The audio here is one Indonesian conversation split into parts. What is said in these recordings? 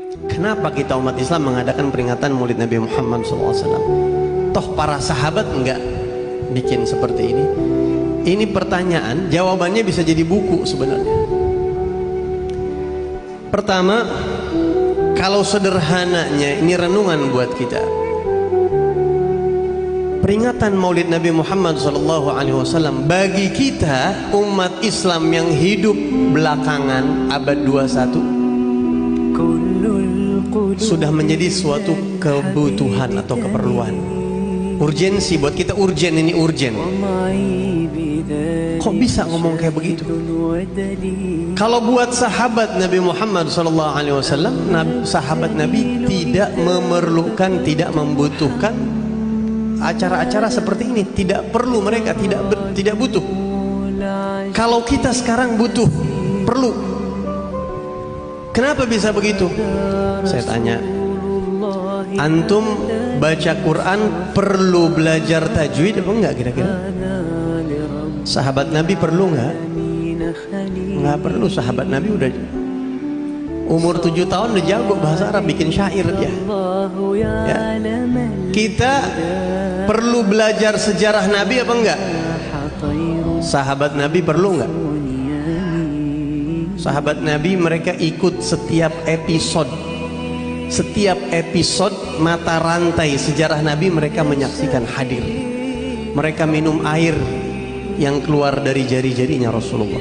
Kenapa kita umat Islam mengadakan peringatan Maulid Nabi Muhammad SAW? Toh para sahabat enggak bikin seperti ini. Ini pertanyaan, jawabannya bisa jadi buku sebenarnya. Pertama, kalau sederhananya ini renungan buat kita. Peringatan Maulid Nabi Muhammad SAW bagi kita umat Islam yang hidup belakangan abad 21 sudah menjadi suatu kebutuhan atau keperluan, urgensi buat kita. Urgen, ini urgen. Kok bisa ngomong kayak begitu? Kalau buat sahabat Nabi Muhammad SAW, sahabat Nabi tidak memerlukan, tidak membutuhkan acara-acara seperti ini. Tidak perlu, mereka tidak butuh. Kalau kita sekarang butuh, perlu. Kenapa bisa begitu? Saya tanya, antum baca Quran perlu belajar tajwid apa enggak kira-kira? Sahabat Nabi perlu enggak? Enggak perlu. Sahabat Nabi udah umur 7 tahun udah jago bahasa Arab, bikin syair dia. Ya. Kita perlu belajar sejarah Nabi apa enggak? Sahabat Nabi perlu enggak? Sahabat Nabi mereka ikut setiap episode mata rantai sejarah Nabi, mereka menyaksikan, hadir. Mereka minum air yang keluar dari jari-jarinya Rasulullah.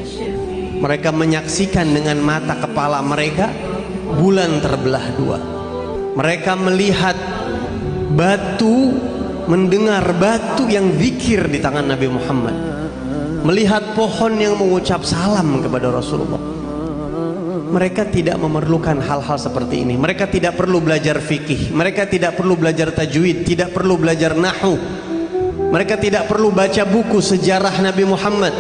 Mereka menyaksikan dengan mata kepala mereka bulan terbelah dua. Mereka melihat batu, mendengar batu yang zikir di tangan Nabi Muhammad, melihat pohon yang mengucap salam kepada Rasulullah. Mereka tidak memerlukan hal-hal seperti ini. Mereka tidak perlu belajar fikih, mereka tidak perlu belajar tajwid, tidak perlu belajar nahwu, mereka tidak perlu baca buku sejarah Nabi Muhammad.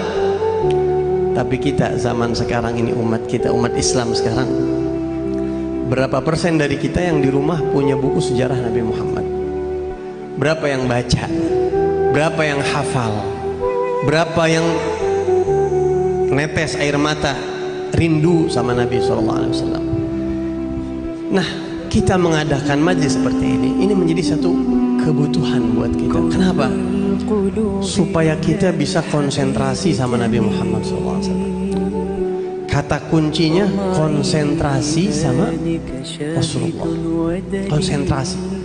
Tapi kita zaman sekarang ini, umat kita, umat Islam sekarang, berapa persen dari kita yang di rumah punya buku sejarah Nabi Muhammad? Berapa yang baca? Berapa yang hafal? Berapa yang netes air mata rindu sama Nabi SAW? Nah, kita mengadakan majlis seperti ini menjadi satu kebutuhan buat kita. Kenapa? Supaya kita bisa konsentrasi sama Nabi Muhammad SAW. Kata kuncinya konsentrasi sama Rasulullah. Konsentrasi.